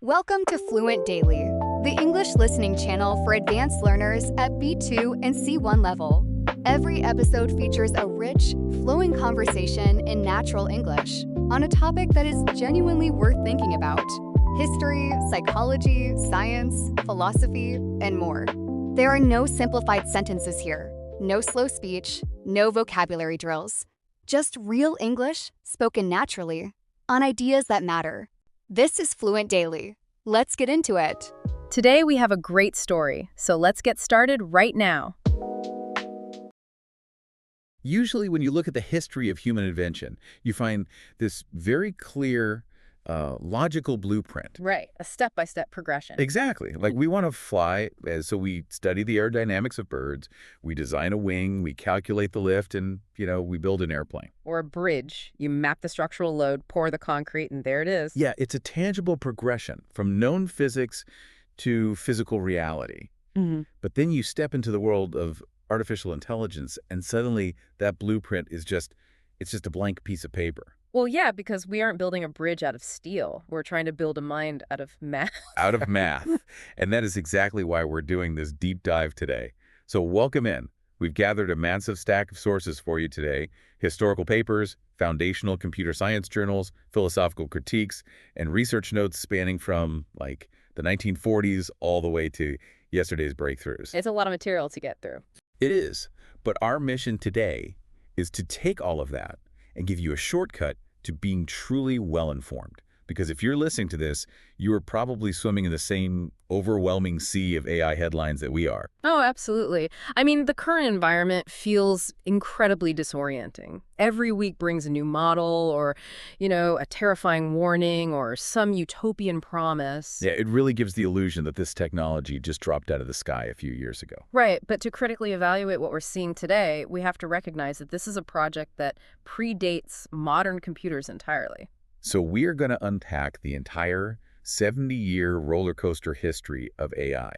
Welcome to Fluent Daily, the English listening channel for advanced learners at B2 and C1 level. Every episode features a rich, flowing conversation in natural English on a topic that is genuinely worth thinking about: history, psychology, science, philosophy, and more. There are no simplified sentences here, no slow speech, no vocabulary drills. Just real English spoken naturally on ideas that matter. This is Fluent Daily. Let's get into it. Today we have a great story, so let's get started right now. Usually when you look at the history of human invention, you find this very clear, logical blueprint. Right, a step-by-step progression. Exactly. Like we want to fly, so we study the aerodynamics of birds, we design a wing, we calculate the lift, and, we build an airplane. Or a bridge. You map the structural load, pour the concrete, and there it is. Yeah, it's a tangible progression from known physics to physical reality. But then you step into the world of artificial intelligence, and suddenly that blueprint is it's just a blank piece of paper. Well, yeah, because we aren't building a bridge out of steel. We're trying to build a mind out of math. Out of math. And that is exactly why we're doing this deep dive today. So welcome in. We've gathered a massive stack of sources for you today: historical papers, foundational computer science journals, philosophical critiques, and research notes spanning from, like, the 1940s all the way to yesterday's breakthroughs. It's a lot of material to get through. It is. But our mission today is to take all of that and give you a shortcut to being truly well-informed. Because if you're listening to this, you are probably swimming in the same overwhelming sea of AI headlines that we are. Oh, absolutely. I mean, the current environment feels incredibly disorienting. Every week brings a new model or, a terrifying warning or some utopian promise. Yeah, it really gives the illusion that this technology just dropped out of the sky a few years ago. Right, but to critically evaluate what we're seeing today, we have to recognize that this is a project that predates modern computers entirely. So we are going to unpack the entire 70-year roller coaster history of AI.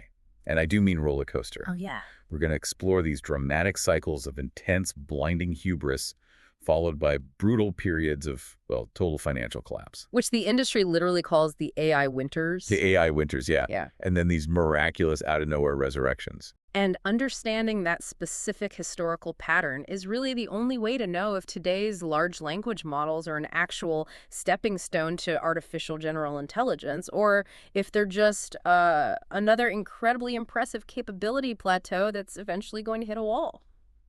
And I do mean roller coaster. Oh, yeah. We're going to explore these dramatic cycles of intense, blinding hubris, followed by brutal periods of, total financial collapse. Which the industry literally calls the AI winters. The AI winters, yeah. Yeah. And then these miraculous out-of-nowhere resurrections. And understanding that specific historical pattern is really the only way to know if today's large language models are an actual stepping stone to artificial general intelligence, or if they're just another incredibly impressive capability plateau that's eventually going to hit a wall.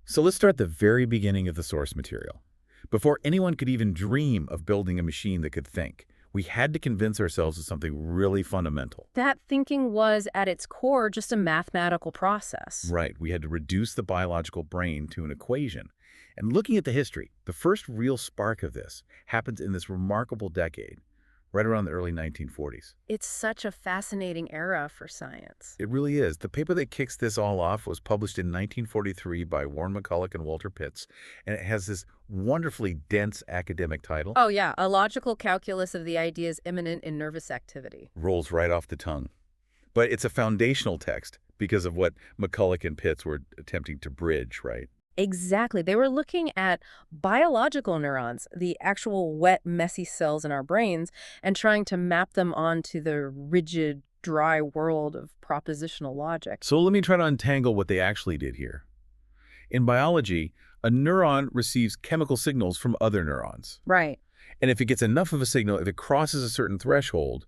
So let's start at the very beginning of the source material. Before anyone could even dream of building a machine that could think, we had to convince ourselves of something really fundamental. That thinking was, at its core, just a mathematical process. Right. We had to reduce the biological brain to an equation. And looking at the history, the first real spark of this happens in this remarkable decade, right around the early 1940s. It's such a fascinating era for science. It really is. The paper that kicks this all off was published in 1943 by Warren McCulloch and Walter Pitts, and it has this wonderfully dense academic title. Oh, yeah. A logical calculus of the ideas immanent in nervous activity. Rolls right off the tongue. But it's a foundational text because of what McCulloch and Pitts were attempting to bridge, right? Exactly. They were looking at biological neurons, the actual wet, messy cells in our brains, and trying to map them onto the rigid, dry world of propositional logic. So let me try to untangle what they actually did here. In biology, a neuron receives chemical signals from other neurons. Right. And if it gets enough of a signal, if it crosses a certain threshold,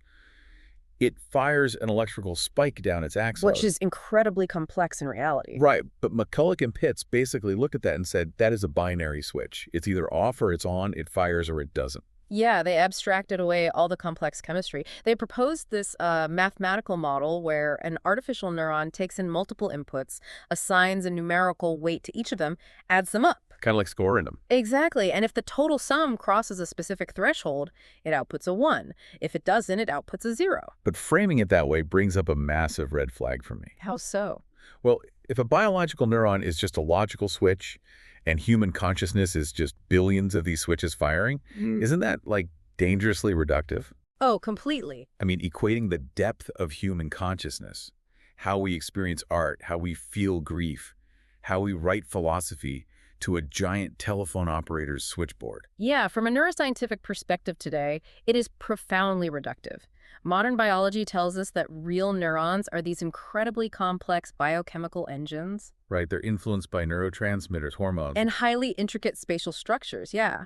it fires an electrical spike down its axis. Which is incredibly complex in reality. Right, but McCulloch and Pitts basically looked at that and said, that is a binary switch. It's either off or it's on, it fires or it doesn't. Yeah, they abstracted away all the complex chemistry. They proposed this mathematical model where an artificial neuron takes in multiple inputs, assigns a numerical weight to each of them, adds them up. Kind of like scoring them. Exactly. And if the total sum crosses a specific threshold, it outputs a 1. If it doesn't, it outputs a 0. But framing it that way brings up a massive red flag for me. How so? Well, if a biological neuron is just a logical switch and human consciousness is just billions of these switches firing, isn't that, like, dangerously reductive? Oh, completely. I mean, equating the depth of human consciousness, how we experience art, how we feel grief, how we write philosophy, to a giant telephone operator's switchboard. Yeah, from a neuroscientific perspective today, it is profoundly reductive. Modern biology tells us that real neurons are these incredibly complex biochemical engines. Right, they're influenced by neurotransmitters, hormones. And highly intricate spatial structures, yeah.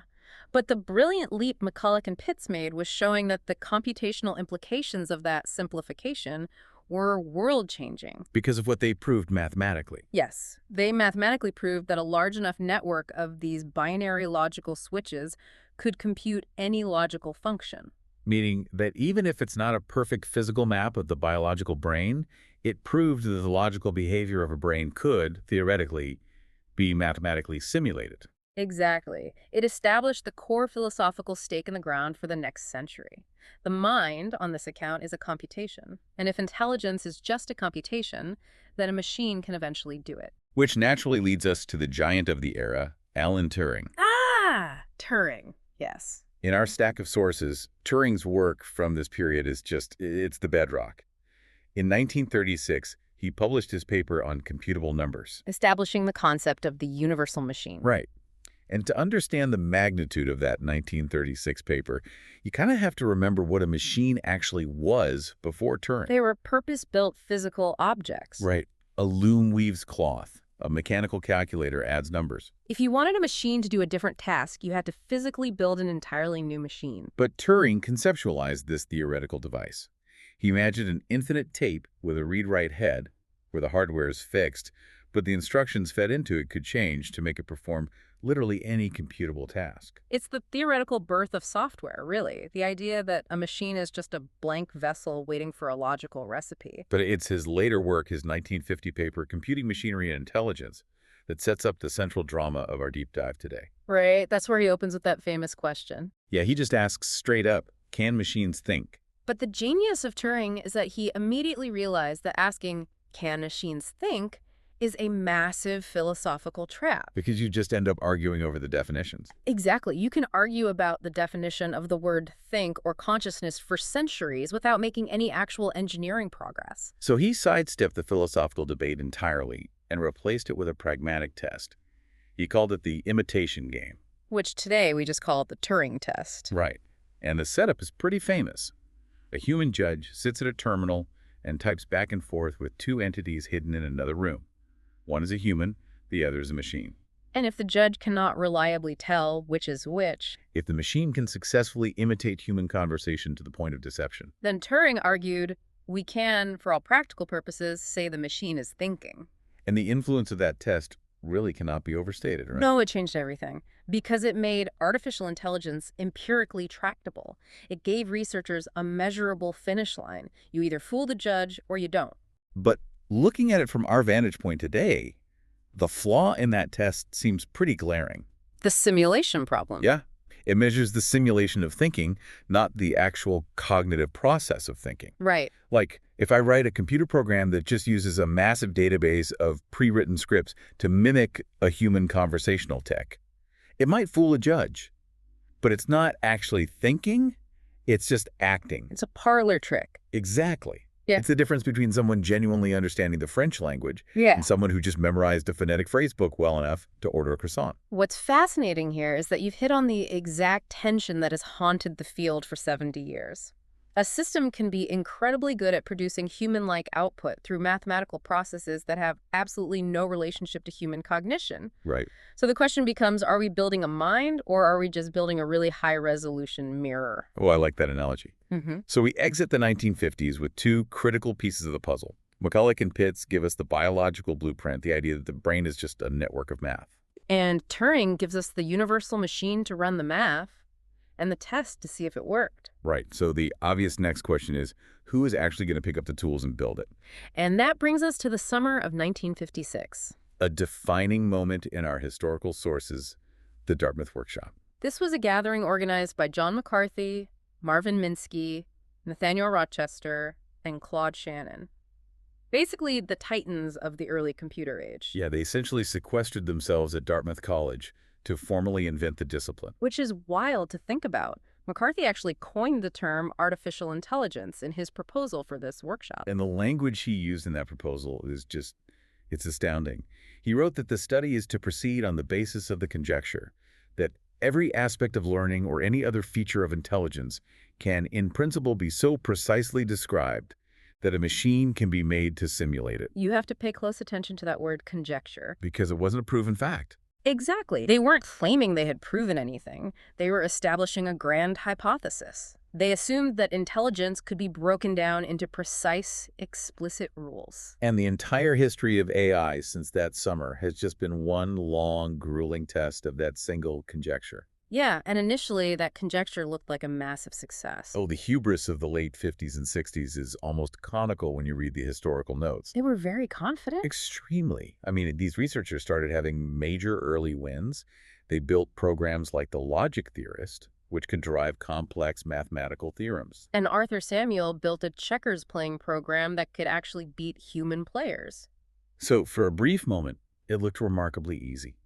But the brilliant leap McCulloch and Pitts made was showing that the computational implications of that simplification were world-changing. Because of what they proved mathematically. Yes, they mathematically proved that a large enough network of these binary logical switches could compute any logical function. Meaning that even if it's not a perfect physical map of the biological brain, it proved that the logical behavior of a brain could, theoretically, be mathematically simulated. Exactly. It established the core philosophical stake in the ground for the next century. The mind, on this account, is a computation. And if intelligence is just a computation, then a machine can eventually do it. Which naturally leads us to the giant of the era, Alan Turing. Ah! Turing. Yes. In our stack of sources, Turing's work from this period is it's the bedrock. In 1936, he published his paper on computable numbers. Establishing the concept of the universal machine. Right. And to understand the magnitude of that 1936 paper, you kind of have to remember what a machine actually was before Turing. They were purpose-built physical objects. Right. A loom weaves cloth. A mechanical calculator adds numbers. If you wanted a machine to do a different task, you had to physically build an entirely new machine. But Turing conceptualized this theoretical device. He imagined an infinite tape with a read-write head, where the hardware is fixed, but the instructions fed into it could change to make it perform literally any computable task. It's the theoretical birth of software, really. The idea that a machine is just a blank vessel waiting for a logical recipe. But it's his later work, his 1950 paper, Computing Machinery and Intelligence, that sets up the central drama of our deep dive today. Right, that's where he opens with that famous question. Yeah, he just asks straight up, can machines think? But the genius of Turing is that he immediately realized that asking, can machines think, is a massive philosophical trap. Because you just end up arguing over the definitions. Exactly. You can argue about the definition of the word think or consciousness for centuries without making any actual engineering progress. So he sidestepped the philosophical debate entirely and replaced it with a pragmatic test. He called it the imitation game. Which today we just call it the Turing test. Right. And the setup is pretty famous. A human judge sits at a terminal and types back and forth with two entities hidden in another room. One is a human, the other is a machine. And if the judge cannot reliably tell which is which, if the machine can successfully imitate human conversation to the point of deception, then Turing argued, we can, for all practical purposes, say the machine is thinking. And the influence of that test really cannot be overstated, right? No, it changed everything. Because it made artificial intelligence empirically tractable. It gave researchers a measurable finish line. You either fool the judge or you don't. But looking at it from our vantage point today, the flaw in that test seems pretty glaring. The simulation problem. Yeah. It measures the simulation of thinking, not the actual cognitive process of thinking. Right. Like, if I write a computer program that just uses a massive database of pre-written scripts to mimic a human conversational tech, it might fool a judge. But it's not actually thinking, it's just acting. It's a parlor trick. Exactly. Yeah. It's the difference between someone genuinely understanding the French language Yeah. and someone who just memorized a phonetic phrase book well enough to order a croissant. What's fascinating here is that you've hit on the exact tension that has haunted the field for 70 years. A system can be incredibly good at producing human-like output through mathematical processes that have absolutely no relationship to human cognition. Right. So the question becomes, are we building a mind or are we just building a really high-resolution mirror? Oh, I like that analogy. Mm-hmm. So we exit the 1950s with two critical pieces of the puzzle. McCulloch and Pitts give us the biological blueprint, the idea that the brain is just a network of math. And Turing gives us the universal machine to run the math and the test to see if it worked. Right. So the obvious next question is, who is actually going to pick up the tools and build it? And that brings us to the summer of 1956. A defining moment in our historical sources, the Dartmouth Workshop. This was a gathering organized by John McCarthy, Marvin Minsky, Nathaniel Rochester, and Claude Shannon. Basically, the titans of the early computer age. Yeah, they essentially sequestered themselves at Dartmouth College to formally invent the discipline. Which is wild to think about. McCarthy actually coined the term artificial intelligence in his proposal for this workshop. And the language he used in that proposal is it's astounding. He wrote that the study is to proceed on the basis of the conjecture that every aspect of learning or any other feature of intelligence can, in principle, be so precisely described that a machine can be made to simulate it. You have to pay close attention to that word conjecture. Because it wasn't a proven fact. Exactly. They weren't claiming they had proven anything. They were establishing a grand hypothesis. They assumed that intelligence could be broken down into precise, explicit rules. And the entire history of AI since that summer has just been one long, grueling test of that single conjecture. Yeah, and initially that conjecture looked like a massive success. Oh, the hubris of the late 50s and 60s is almost comical when you read the historical notes. They were very confident. Extremely. I mean, these researchers started having major early wins. They built programs like the logic theorist, which could derive complex mathematical theorems. And Arthur Samuel built a checkers playing program that could actually beat human players. So for a brief moment, it looked remarkably easy.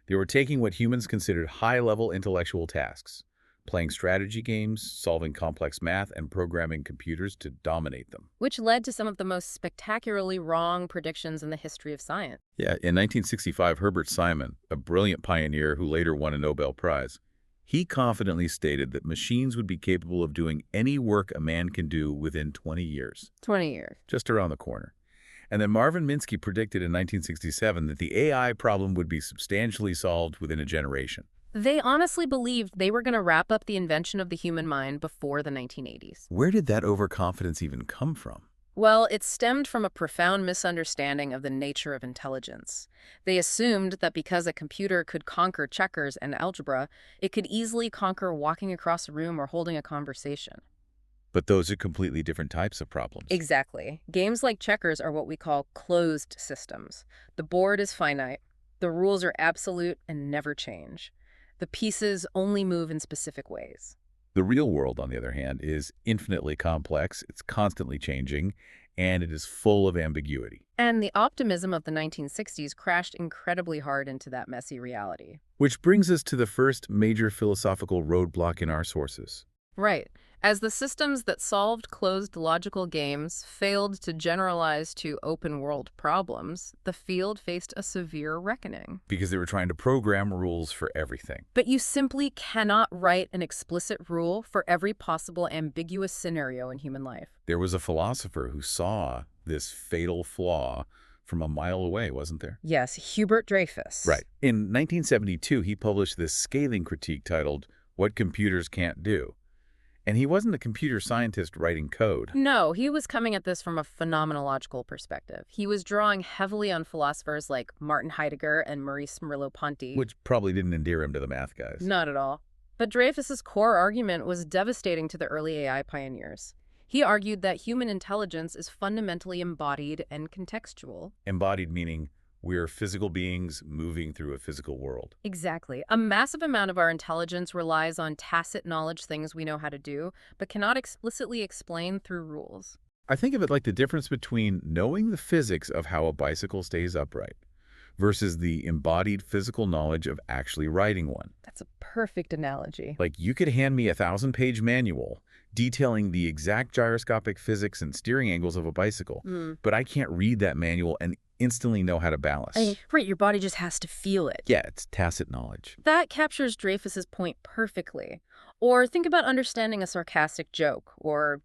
They were taking what humans considered high-level intellectual tasks, playing strategy games, solving complex math, and programming computers to dominate them. Which led to some of the most spectacularly wrong predictions in the history of science. Yeah, in 1965, Herbert Simon, a brilliant pioneer who later won a Nobel Prize, he confidently stated that machines would be capable of doing any work a man can do within 20 years. 20 years. Just around the corner. And then Marvin Minsky predicted in 1967 that the AI problem would be substantially solved within a generation. They honestly believed they were going to wrap up the invention of the human mind before the 1980s. Where did that overconfidence even come from? Well, it stemmed from a profound misunderstanding of the nature of intelligence. They assumed that because a computer could conquer checkers and algebra, it could easily conquer walking across a room or holding a conversation. But those are completely different types of problems. Exactly. Games like checkers are what we call closed systems. The board is finite. The rules are absolute and never change. The pieces only move in specific ways. The real world, on the other hand, is infinitely complex, it's constantly changing, and it is full of ambiguity. And the optimism of the 1960s crashed incredibly hard into that messy reality. Which brings us to the first major philosophical roadblock in our sources. Right. As the systems that solved closed logical games failed to generalize to open-world problems, the field faced a severe reckoning. Because they were trying to program rules for everything. But you simply cannot write an explicit rule for every possible ambiguous scenario in human life. There was a philosopher who saw this fatal flaw from a mile away, wasn't there? Yes, Hubert Dreyfus. Right. In 1972, he published this scathing critique titled, "What Computers Can't Do." And he wasn't a computer scientist writing code. No, he was coming at this from a phenomenological perspective. He was drawing heavily on philosophers like Martin Heidegger and Maurice Merleau-Ponty. Which probably didn't endear him to the math guys. Not at all. But Dreyfus's core argument was devastating to the early AI pioneers. He argued that human intelligence is fundamentally embodied and contextual. Embodied meaning we're physical beings moving through a physical world. Exactly. A massive amount of our intelligence relies on tacit knowledge, things we know how to do, but cannot explicitly explain through rules. I think of it like the difference between knowing the physics of how a bicycle stays upright versus the embodied physical knowledge of actually riding one. That's a perfect analogy. Like, you could hand me a 1,000-page manual detailing the exact gyroscopic physics and steering angles of a bicycle, but I can't read that manual and instantly know how to balance. Right, your body just has to feel it. Yeah, it's tacit knowledge. That captures Dreyfus's point perfectly. Or think about understanding a sarcastic joke, or,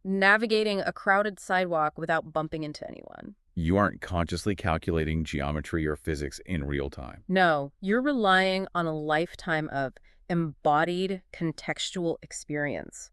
navigating a crowded sidewalk without bumping into anyone. You aren't consciously calculating geometry or physics in real time. No, you're relying on a lifetime of embodied contextual experience.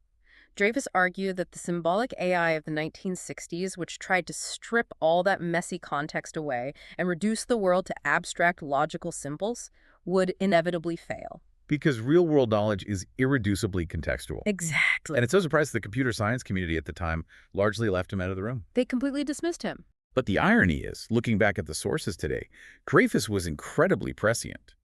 Dreyfus argued that the symbolic AI of the 1960s, which tried to strip all that messy context away and reduce the world to abstract logical symbols, would inevitably fail. Because real-world knowledge is irreducibly contextual. Exactly. And it's no surprise the computer science community at the time largely left him out of the room. They completely dismissed him. But the irony is, looking back at the sources today, Dreyfus was incredibly prescient.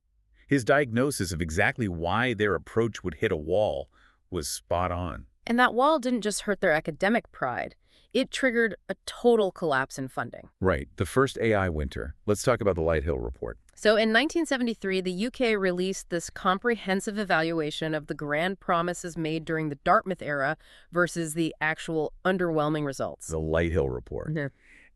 His diagnosis of exactly why their approach would hit a wall was spot on. And that wall didn't just hurt their academic pride. It triggered a total collapse in funding. Right. The first AI winter. Let's talk about the Lighthill report. So in 1973, the UK released this comprehensive evaluation of the grand promises made during the Dartmouth era versus the actual underwhelming results. The Lighthill report.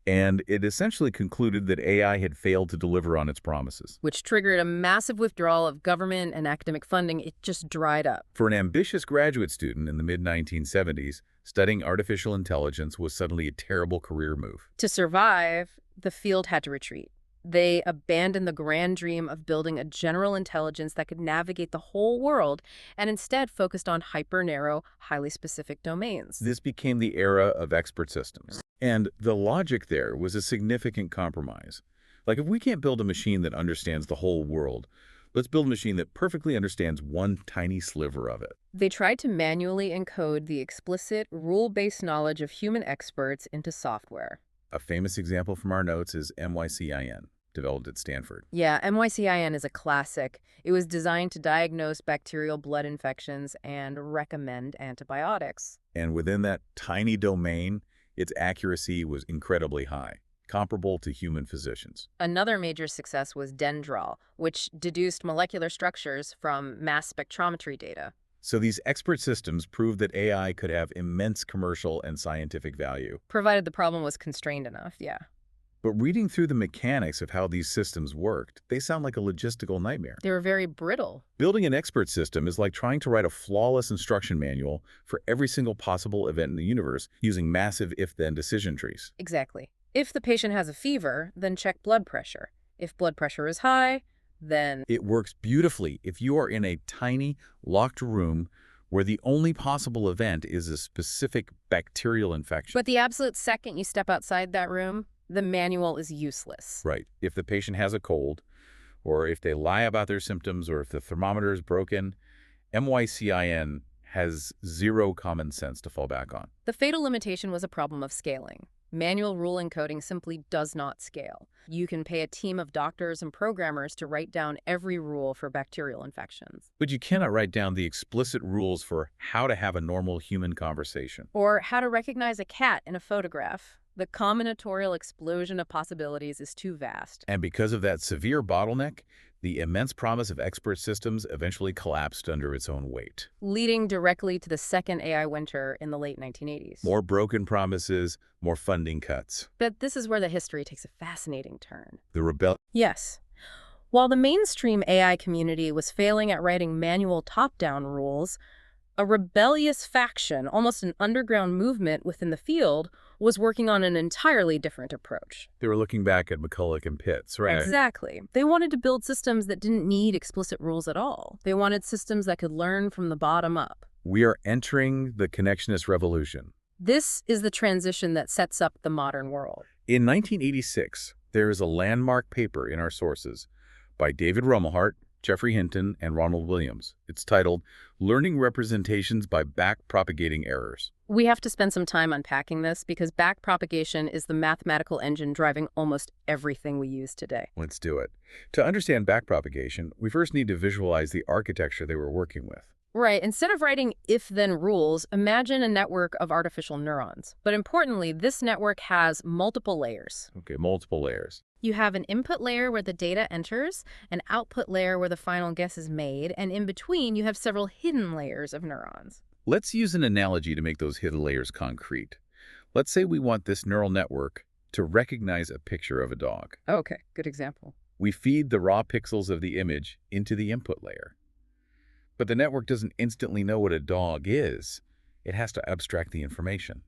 And it essentially concluded that AI had failed to deliver on its promises. which triggered a massive withdrawal of government and academic funding. It just dried up. For an ambitious graduate student in the mid-1970s, studying artificial intelligence was suddenly a terrible career move. To survive, the field had to retreat. They abandoned the grand dream of building a general intelligence that could navigate the whole world and instead focused on hyper-narrow, highly specific domains. This became the era of expert systems. And the logic there was a significant compromise. Like, if we can't build a machine that understands the whole world, let's build a machine that perfectly understands one tiny sliver of it. They tried to manually encode the explicit, rule-based knowledge of human experts into software. A famous example from our notes is MYCIN, developed at Stanford. Yeah, MYCIN is a classic. It was designed to diagnose bacterial blood infections and recommend antibiotics. And within that tiny domain, its accuracy was incredibly high, comparable to human physicians. Another major success was Dendral, which deduced molecular structures from mass spectrometry data. So these expert systems proved that AI could have immense commercial and scientific value. Provided the problem was constrained enough, yeah. But reading through the mechanics of how these systems worked, they sound like a logistical nightmare. They were very brittle. Building an expert system is like trying to write a flawless instruction manual for every single possible event in the universe using massive if-then decision trees. Exactly. If the patient has a fever, then check blood pressure. If blood pressure is high, then... It works beautifully if you are in a tiny, locked room where the only possible event is a specific bacterial infection. But the absolute second you step outside that room, the manual is useless. Right. If the patient has a cold, or if they lie about their symptoms, or if the thermometer is broken, MYCIN has zero common sense to fall back on. The fatal limitation was a problem of scaling. Manual rule encoding simply does not scale. You can pay a team of doctors and programmers to write down every rule for bacterial infections. But you cannot write down the explicit rules for how to have a normal human conversation. Or how to recognize a cat in a photograph. The combinatorial explosion of possibilities is too vast. And because of that severe bottleneck, the immense promise of expert systems eventually collapsed under its own weight. Leading directly to the second AI winter in the late 1980s. More broken promises, more funding cuts. But this is where the history takes a fascinating turn. The rebellion. Yes. While the mainstream AI community was failing at writing manual top-down rules, a rebellious faction, almost an underground movement within the field, was working on an entirely different approach. They were looking back at McCulloch and Pitts, right? Exactly. They wanted to build systems that didn't need explicit rules at all. They wanted systems that could learn from the bottom up. We are entering the connectionist revolution. This is the transition that sets up the modern world. In 1986, there is a landmark paper in our sources by David Rumelhart, Jeffrey Hinton, and Ronald Williams. It's titled, Learning Representations by Backpropagating Errors. We have to spend some time unpacking this because backpropagation is the mathematical engine driving almost everything we use today. Let's do it. To understand backpropagation, we first need to visualize the architecture they were working with. Right. Instead of writing if-then rules, imagine a network of artificial neurons. But importantly, this network has multiple layers. Okay, multiple layers. You have an input layer where the data enters, an output layer where the final guess is made, and in between you have several hidden layers of neurons. Let's use an analogy to make those hidden layers concrete. Let's say we want this neural network to recognize a picture of a dog. Okay, good example. We feed the raw pixels of the image into the input layer. But the network doesn't instantly know what a dog is. It has to abstract the information.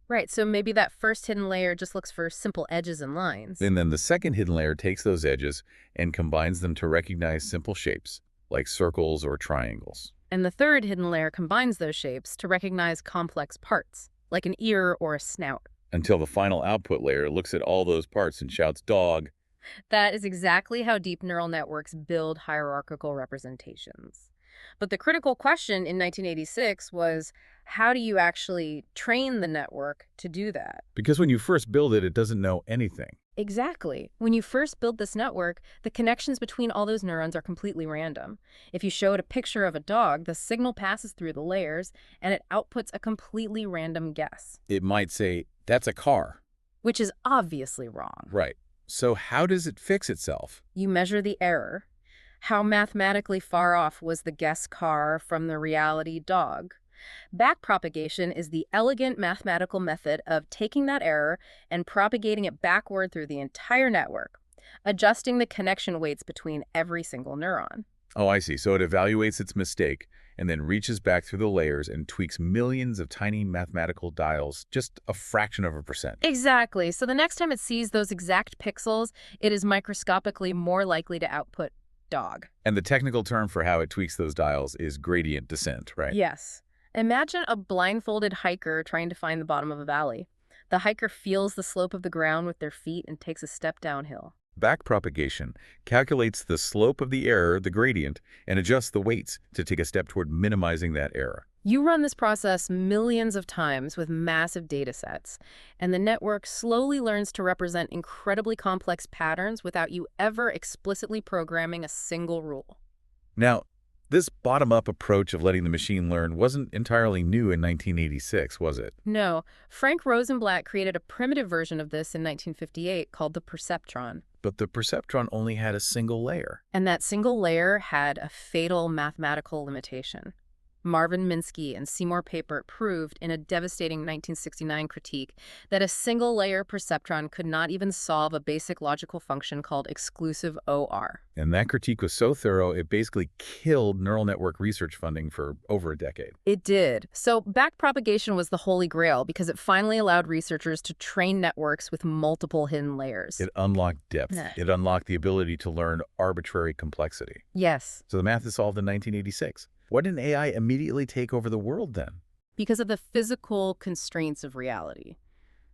Right, so maybe that first hidden layer just looks for simple edges and lines. And then the second hidden layer takes those edges and combines them to recognize simple shapes, like circles or triangles. And the third hidden layer combines those shapes to recognize complex parts, like an ear or a snout. Until the final output layer looks at all those parts and shouts, dog. That is exactly how deep neural networks build hierarchical representations. But the critical question in 1986 was, how do you actually train the network to do that? Because when you first build it, it doesn't know anything. Exactly. When you first build this network, the connections between all those neurons are completely random. If you show it a picture of a dog, the signal passes through the layers, and it outputs a completely random guess. It might say, that's a car. Which is obviously wrong. Right. So how does it fix itself? You measure the error. How mathematically far off was the guess car from the reality dog? Backpropagation is the elegant mathematical method of taking that error and propagating it backward through the entire network, adjusting the connection weights between every single neuron. Oh, I see. So it evaluates its mistake and then reaches back through the layers and tweaks millions of tiny mathematical dials, just a fraction of a percent. Exactly. So the next time it sees those exact pixels, it is microscopically more likely to output dog. And the technical term for how it tweaks those dials is gradient descent, right? Yes. Imagine a blindfolded hiker trying to find the bottom of a valley. The hiker feels the slope of the ground with their feet and takes a step downhill. Backpropagation calculates the slope of the error, the gradient, and adjusts the weights to take a step toward minimizing that error. You run this process millions of times with massive data sets, and the network slowly learns to represent incredibly complex patterns without you ever explicitly programming a single rule. Now, this bottom-up approach of letting the machine learn wasn't entirely new in 1986, was it? No, Frank Rosenblatt created a primitive version of this in 1958 called the perceptron. But the perceptron only had a single layer. And that single layer had a fatal mathematical limitation. Marvin Minsky and Seymour Papert proved in a devastating 1969 critique that a single-layer perceptron could not even solve a basic logical function called exclusive OR. And that critique was so thorough, it basically killed neural network research funding for over a decade. It did. So backpropagation was the holy grail because it finally allowed researchers to train networks with multiple hidden layers. It unlocked depth. Nah. It unlocked the ability to learn arbitrary complexity. Yes, So the math is solved in 1986. Why didn't AI immediately take over the world then? because of the physical constraints of reality.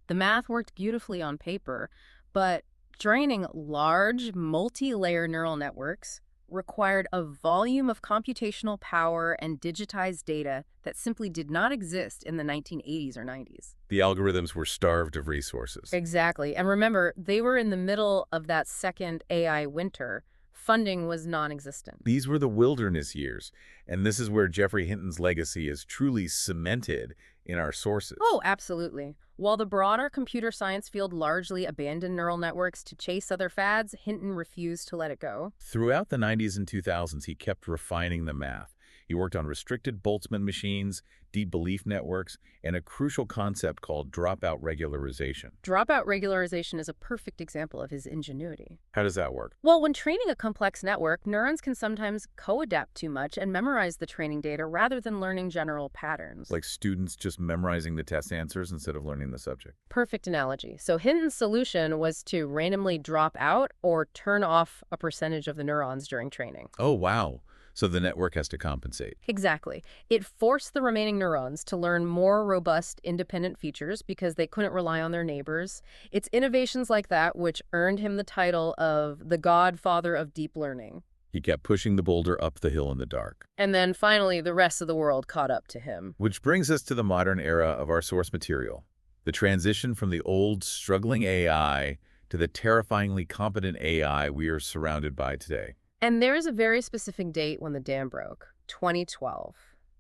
The math worked beautifully on paper, but training large, multi-layer neural networks required a volume of computational power and digitized data that simply did not exist in the 1980s or 90s. The algorithms were starved of resources. Exactly. And remember, they were in the middle of that second AI winter. Funding was non-existent. These were the wilderness years, and this is where Geoffrey Hinton's legacy is truly cemented in our sources. Oh, absolutely. While the broader computer science field largely abandoned neural networks to chase other fads, Hinton refused to let it go. Throughout the 90s and 2000s, he kept refining the math. He worked on restricted Boltzmann machines, deep belief networks, and a crucial concept called dropout regularization. Dropout regularization is a perfect example of his ingenuity. How does that work? Well, when training a complex network, neurons can sometimes co-adapt too much and memorize the training data rather than learning general patterns. Like students just memorizing the test answers instead of learning the subject. Perfect analogy. So Hinton's solution was to randomly drop out or turn off a percentage of the neurons during training. Oh, wow. So the network has to compensate. Exactly. It forced the remaining neurons to learn more robust, independent features because they couldn't rely on their neighbors. It's innovations like that which earned him the title of the godfather of deep learning. He kept pushing the boulder up the hill in the dark. And then finally, the rest of the world caught up to him. Which brings us to the modern era of our source material. The transition from the old, struggling AI to the terrifyingly competent AI we are surrounded by today. And there is a very specific date when the dam broke, 2012,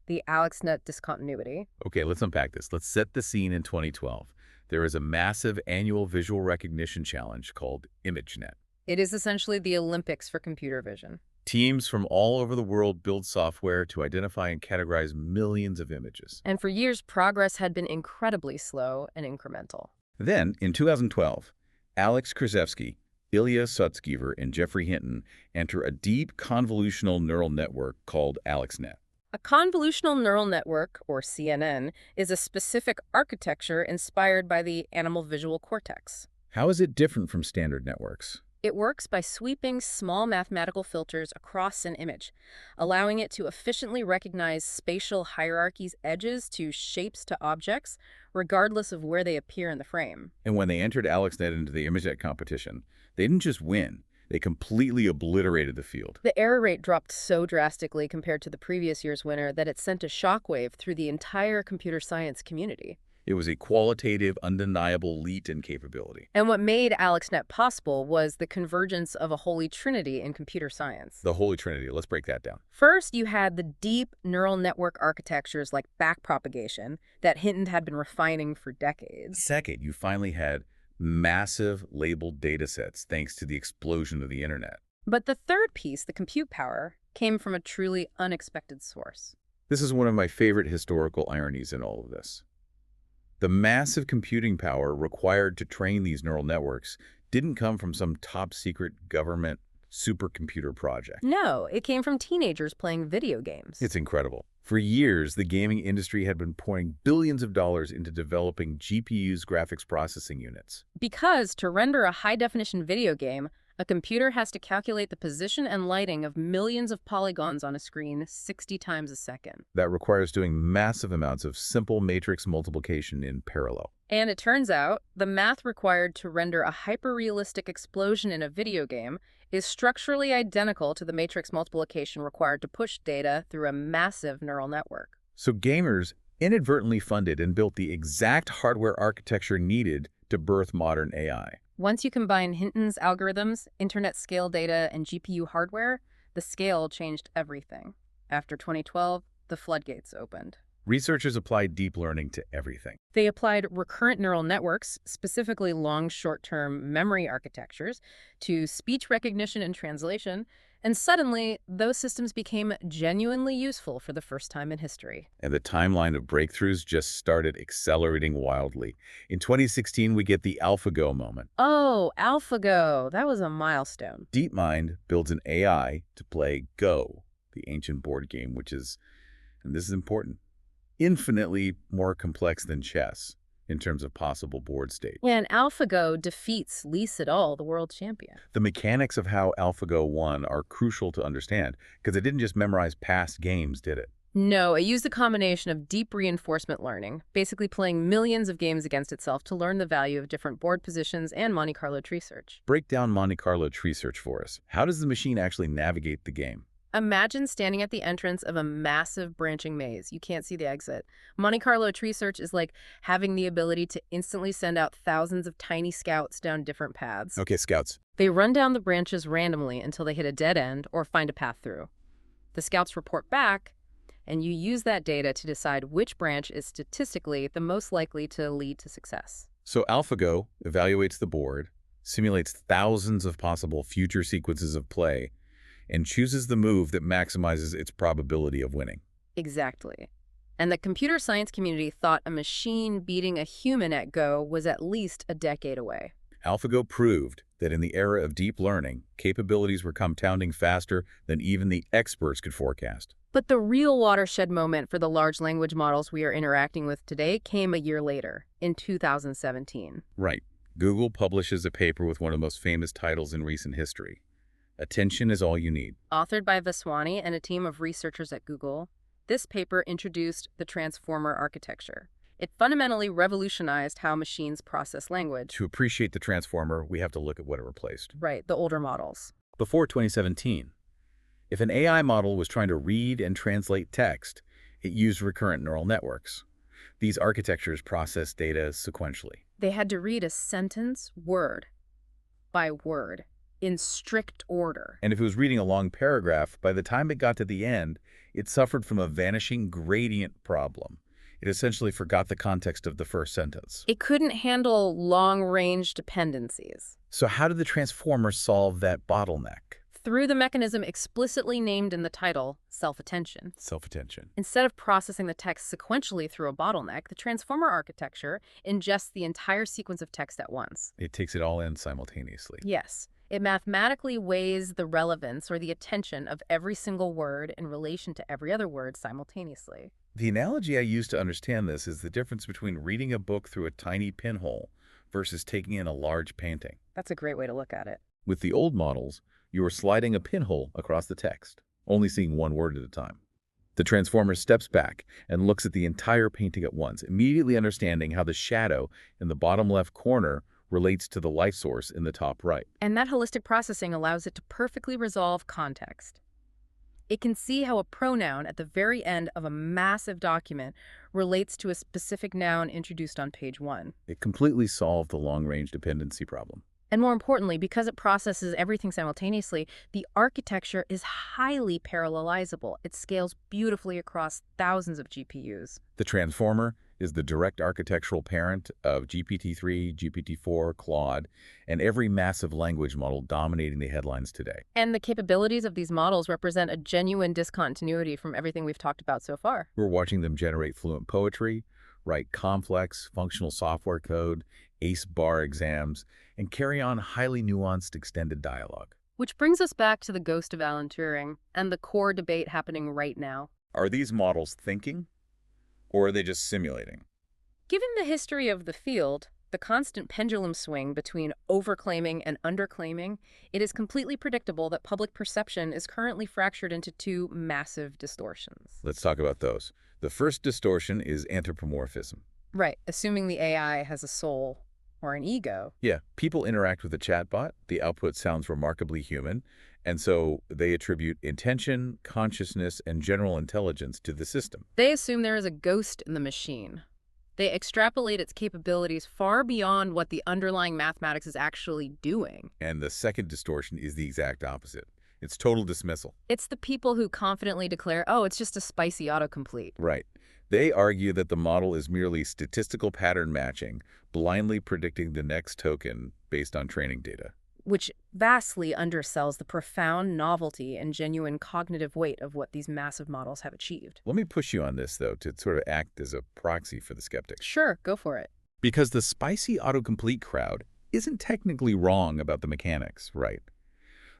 the AlexNet discontinuity. Okay, let's unpack this. Let's set the scene in 2012. There is a massive annual visual recognition challenge called ImageNet. It is essentially the Olympics for computer vision. Teams from all over the world build software to identify and categorize millions of images. And for years, progress had been incredibly slow and incremental. Then, in 2012, Alex Krzyzewski, Ilya Sutskever, and Geoffrey Hinton enter a deep convolutional neural network called AlexNet. A convolutional neural network, or CNN, is a specific architecture inspired by the animal visual cortex. How is it different from standard networks? It works by sweeping small mathematical filters across an image, allowing it to efficiently recognize spatial hierarchies, edges to shapes to objects, regardless of where they appear in the frame. And when they entered AlexNet into the ImageNet competition, they didn't just win, they completely obliterated the field. The error rate dropped so drastically compared to the previous year's winner that it sent a shockwave through the entire computer science community. It was a qualitative, undeniable leap in capability. And what made AlexNet possible was the convergence of a holy trinity in computer science. The Holy Trinity. Let's break that down. First, you had the deep neural network architectures like backpropagation that Hinton had been refining for decades. Second, you finally had massive labeled data sets thanks to the explosion of the internet. But the third piece, the compute power, came from a truly unexpected source. This is one of my favorite historical ironies in all of this. The massive computing power required to train these neural networks didn't come from some top-secret government supercomputer project. No, it came from teenagers playing video games. It's incredible. For years, the gaming industry had been pouring billions of dollars into developing GPUs, graphics processing units. Because to render a high-definition video game, a computer has to calculate the position and lighting of millions of polygons on a screen 60 times a second. That requires doing massive amounts of simple matrix multiplication in parallel. And it turns out, the math required to render a hyper-realistic explosion in a video game is structurally identical to the matrix multiplication required to push data through a massive neural network. So gamers inadvertently funded and built the exact hardware architecture needed to birth modern AI. Once you combine Hinton's algorithms, internet-scale data, and GPU hardware, the scale changed everything. After 2012, the floodgates opened. Researchers applied deep learning to everything. They applied recurrent neural networks, specifically long short-term memory architectures, to speech recognition and translation, and suddenly, those systems became genuinely useful for the first time in history. And the timeline of breakthroughs just started accelerating wildly. In 2016, we get the AlphaGo moment. Oh, AlphaGo. That was a milestone. DeepMind builds an AI to play Go, the ancient board game, which is, and this is important, infinitely more complex than chess in terms of possible board states. And AlphaGo defeats Lee Sedol, the world champion. The mechanics of how AlphaGo won are crucial to understand, because it didn't just memorize past games, did it? No, it used a combination of deep reinforcement learning, basically playing millions of games against itself to learn the value of different board positions and Monte Carlo tree search. Break down Monte Carlo tree search for us. How does the machine actually navigate the game? Imagine standing at the entrance of a massive branching maze. You can't see the exit. Monte Carlo tree search is like having the ability to instantly send out thousands of tiny scouts down different paths. Okay, scouts. They run down the branches randomly until they hit a dead end or find a path through. The scouts report back, and you use that data to decide which branch is statistically the most likely to lead to success. So AlphaGo evaluates the board, simulates thousands of possible future sequences of play, and chooses the move that maximizes its probability of winning. Exactly. And the computer science community thought a machine beating a human at Go was at least a decade away. AlphaGo proved that in the era of deep learning, capabilities were compounding faster than even the experts could forecast. But the real watershed moment for the large language models we are interacting with today came a year later, in 2017. Right. Google publishes a paper with one of the most famous titles in recent history. Attention is all you need. Authored by Vaswani and a team of researchers at Google, this paper introduced the transformer architecture. It fundamentally revolutionized how machines process language. To appreciate the transformer, we have to look at what it replaced. Right, the older models. Before 2017, if an AI model was trying to read and translate text, it used recurrent neural networks. These architectures process data sequentially. They had to read a sentence word by word, in strict order. And if it was reading a long paragraph, by the time it got to the end, it suffered from a vanishing gradient problem. It essentially forgot the context of the first sentence. It couldn't handle long-range dependencies. So how did the transformer solve that bottleneck? Through the mechanism explicitly named in the title, self-attention. Self-attention. Instead of processing the text sequentially through a bottleneck, the transformer architecture ingests the entire sequence of text at once. It takes it all in simultaneously. Yes. It mathematically weighs the relevance or the attention of every single word in relation to every other word simultaneously. The analogy I use to understand this is the difference between reading a book through a tiny pinhole versus taking in a large painting. That's a great way to look at it. With the old models, you were sliding a pinhole across the text, only seeing one word at a time. The transformer steps back and looks at the entire painting at once, immediately understanding how the shadow in the bottom left corner relates to the light source in the top right. And that holistic processing allows it to perfectly resolve context. It can see how a pronoun at the very end of a massive document relates to a specific noun introduced on page 1. It completely solved the long-range dependency problem. And more importantly, because it processes everything simultaneously, the architecture is highly parallelizable. It scales beautifully across thousands of GPUs. The transformer is the direct architectural parent of GPT-3, GPT-4, Claude, and every massive language model dominating the headlines today. And the capabilities of these models represent a genuine discontinuity from everything we've talked about so far. We're watching them generate fluent poetry, write complex, functional software code, ace bar exams, and carry on highly nuanced extended dialogue. Which brings us back to the ghost of Alan Turing and the core debate happening right now. Are these models thinking, or are they just simulating? Given the history of the field, the constant pendulum swing between overclaiming and underclaiming, it is completely predictable that public perception is currently fractured into two massive distortions. Let's talk about those. The first distortion is anthropomorphism. Right, assuming the AI has a soul or an ego. Yeah, people interact with a chatbot, the output sounds remarkably human, and so they attribute intention, consciousness, and general intelligence to the system. They assume there is a ghost in the machine. They extrapolate its capabilities far beyond what the underlying mathematics is actually doing. And the second distortion is the exact opposite. It's total dismissal. It's the people who confidently declare, oh, it's just a spicy autocomplete. Right. They argue that the model is merely statistical pattern matching, blindly predicting the next token based on training data. Which vastly undersells the profound novelty and genuine cognitive weight of what these massive models have achieved. Let me push you on this, though, to sort of act as a proxy for the skeptics. Sure, go for it. Because the spicy autocomplete crowd isn't technically wrong about the mechanics, right?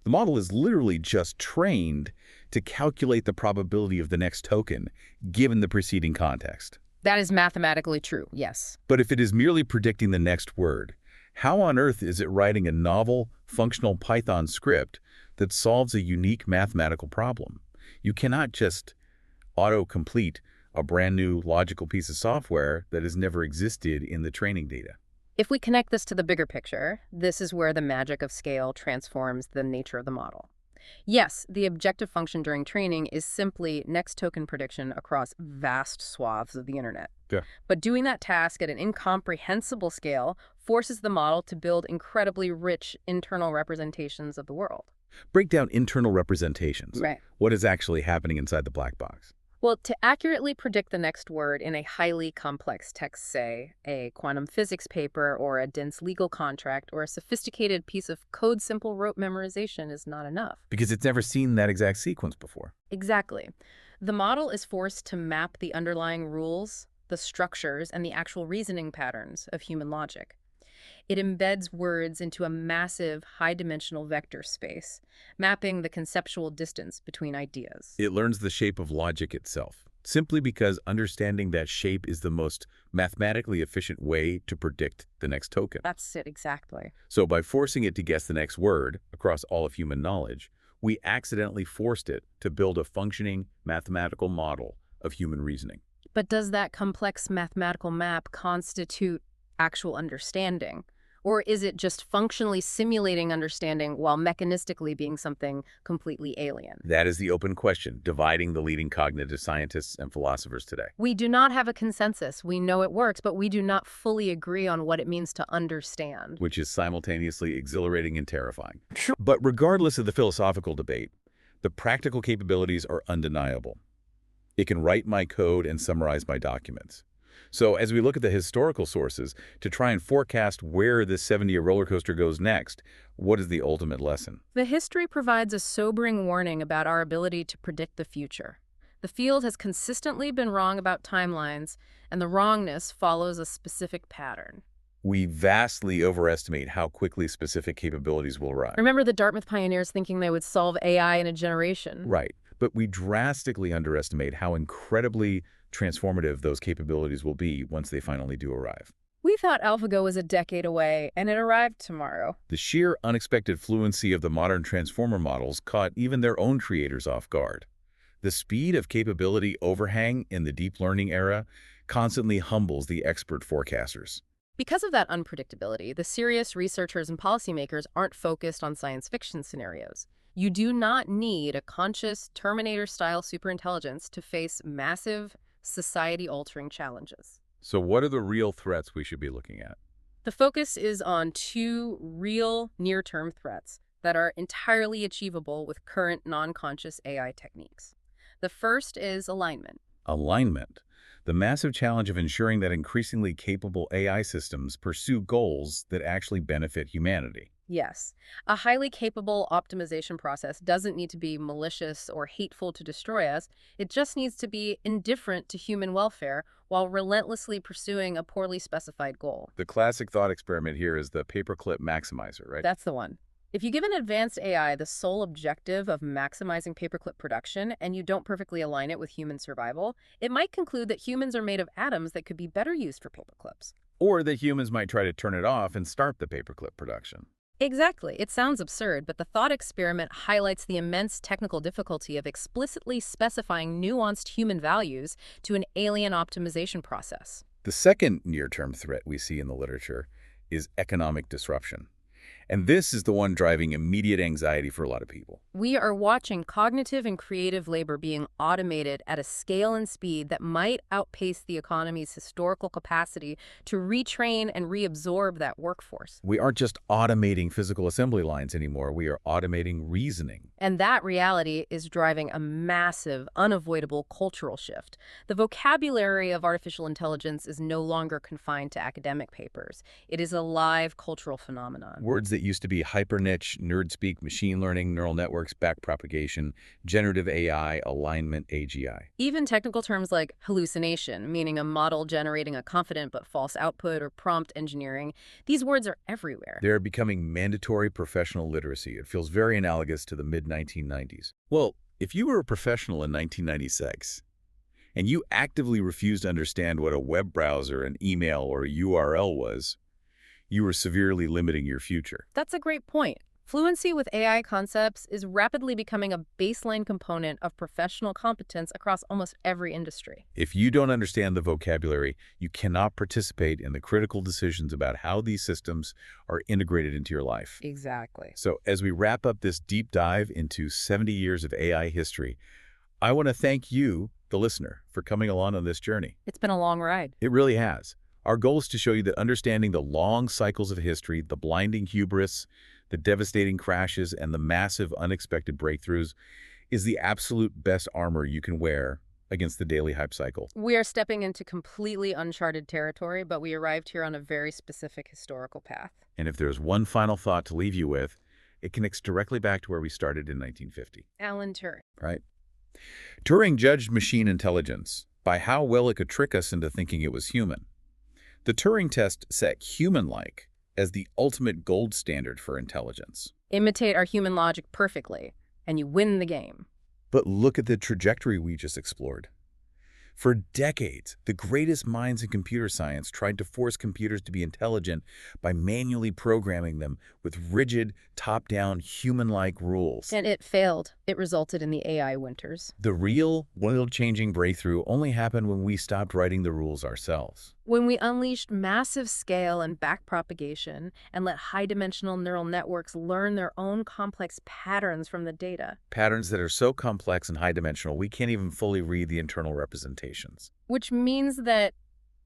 The model is literally just trained to calculate the probability of the next token, given the preceding context. That is mathematically true, yes. But if it is merely predicting the next word, how on earth is it writing a novel, functional Python script that solves a unique mathematical problem? You cannot just auto-complete a brand new logical piece of software that has never existed in the training data. If we connect this to the bigger picture, this is where the magic of scale transforms the nature of the model. Yes, the objective function during training is simply next token prediction across vast swaths of the internet. Yeah. But doing that task at an incomprehensible scale forces the model to build incredibly rich internal representations of the world. Break down internal representations. Right. What is actually happening inside the black box? Well, to accurately predict the next word in a highly complex text, say a quantum physics paper or a dense legal contract or a sophisticated piece of code simple rote memorization is not enough. Because it's never seen that exact sequence before. Exactly. The model is forced to map the underlying rules, the structures, and the actual reasoning patterns of human logic. It embeds words into a massive, high-dimensional vector space, mapping the conceptual distance between ideas. It learns the shape of logic itself, simply because understanding that shape is the most mathematically efficient way to predict the next token. That's it, exactly. So by forcing it to guess the next word across all of human knowledge, we accidentally forced it to build a functioning mathematical model of human reasoning. But does that complex mathematical map constitute actual understanding? Or is it just functionally simulating understanding while mechanistically being something completely alien? That is the open question, dividing the leading cognitive scientists and philosophers today. We do not have a consensus. We know it works, but we do not fully agree on what it means to understand. Which is simultaneously exhilarating and terrifying. Sure. But regardless of the philosophical debate, the practical capabilities are undeniable. It can write my code and summarize my documents. So as we look at the historical sources to try and forecast where this 70-year roller coaster goes next, what is the ultimate lesson? The history provides a sobering warning about our ability to predict the future. The field has consistently been wrong about timelines, and the wrongness follows a specific pattern. We vastly overestimate how quickly specific capabilities will arrive. Remember the Dartmouth pioneers thinking they would solve AI in a generation? Right. But we drastically underestimate how incredibly transformative those capabilities will be once they finally do arrive. We thought AlphaGo was a decade away, and it arrived tomorrow. The sheer unexpected fluency of the modern transformer models caught even their own creators off guard. The speed of capability overhang in the deep learning era constantly humbles the expert forecasters. Because of that unpredictability, the serious researchers and policymakers aren't focused on science fiction scenarios. You do not need a conscious Terminator-style superintelligence to face massive, society-altering challenges. So what are the real threats we should be looking at? The focus is on two real near-term threats that are entirely achievable with current non-conscious AI techniques. The first is alignment. Alignment. The massive challenge of ensuring that increasingly capable AI systems pursue goals that actually benefit humanity. Yes, a highly capable optimization process doesn't need to be malicious or hateful to destroy us. It just needs to be indifferent to human welfare while relentlessly pursuing a poorly specified goal. The classic thought experiment here is the paperclip maximizer, right? That's the one. If you give an advanced AI the sole objective of maximizing paperclip production and you don't perfectly align it with human survival, it might conclude that humans are made of atoms that could be better used for paperclips. Or that humans might try to turn it off and start the paperclip production. Exactly. It sounds absurd, but the thought experiment highlights the immense technical difficulty of explicitly specifying nuanced human values to an alien optimization process. The second near-term threat we see in the literature is economic disruption. And this is the one driving immediate anxiety for a lot of people. We are watching cognitive and creative labor being automated at a scale and speed that might outpace the economy's historical capacity to retrain and reabsorb that workforce. We aren't just automating physical assembly lines anymore. We are automating reasoning. And that reality is driving a massive, unavoidable cultural shift. The vocabulary of artificial intelligence is no longer confined to academic papers. It is a live cultural phenomenon. Words that used to be hyper-niche, nerd speak, machine learning, neural networks, backpropagation, generative AI, alignment, AGI. Even technical terms like hallucination, meaning a model generating a confident but false output, or prompt engineering, these words are everywhere. They're becoming mandatory professional literacy. It feels very analogous to the mid-1990s. Well, if you were a professional in 1996, and you actively refused to understand what a web browser, an email, or a URL was, you were severely limiting your future. That's a great point. Fluency with AI concepts is rapidly becoming a baseline component of professional competence across almost every industry. If you don't understand the vocabulary, you cannot participate in the critical decisions about how these systems are integrated into your life. Exactly. So as we wrap up this deep dive into 70 years of AI history, I want to thank you, the listener, for coming along on this journey. It's been a long ride. It really has. Our goal is to show you that understanding the long cycles of history, the blinding hubris, the devastating crashes, and the massive unexpected breakthroughs is the absolute best armor you can wear against the daily hype cycle. We are stepping into completely uncharted territory, but we arrived here on a very specific historical path. And if there's one final thought to leave you with, it connects directly back to where we started in 1950. Alan Turing. Right? Turing judged machine intelligence by how well it could trick us into thinking it was human. The Turing test set human-like as the ultimate gold standard for intelligence. Imitate our human logic perfectly, and you win the game. But look at the trajectory we just explored. For decades, the greatest minds in computer science tried to force computers to be intelligent by manually programming them with rigid, top-down, human-like rules. And it failed. It resulted in the AI winters. The real, world-changing breakthrough only happened when we stopped writing the rules ourselves. When we unleashed massive scale and backpropagation and let high-dimensional neural networks learn their own complex patterns from the data. Patterns that are so complex and high-dimensional, we can't even fully read the internal representations. Which means that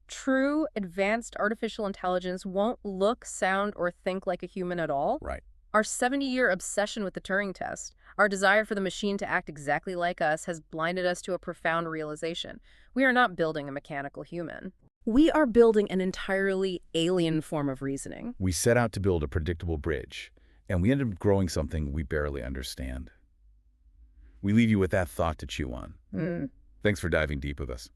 true advanced artificial intelligence won't look, sound, or think like a human at all. Right. Our 70-year obsession with the Turing test, our desire for the machine to act exactly like us, has blinded us to a profound realization. We are not building a mechanical human. We are building an entirely alien form of reasoning. We set out to build a predictable bridge, and we ended up growing something we barely understand. We leave you with that thought to chew on. Thanks for diving deep with us.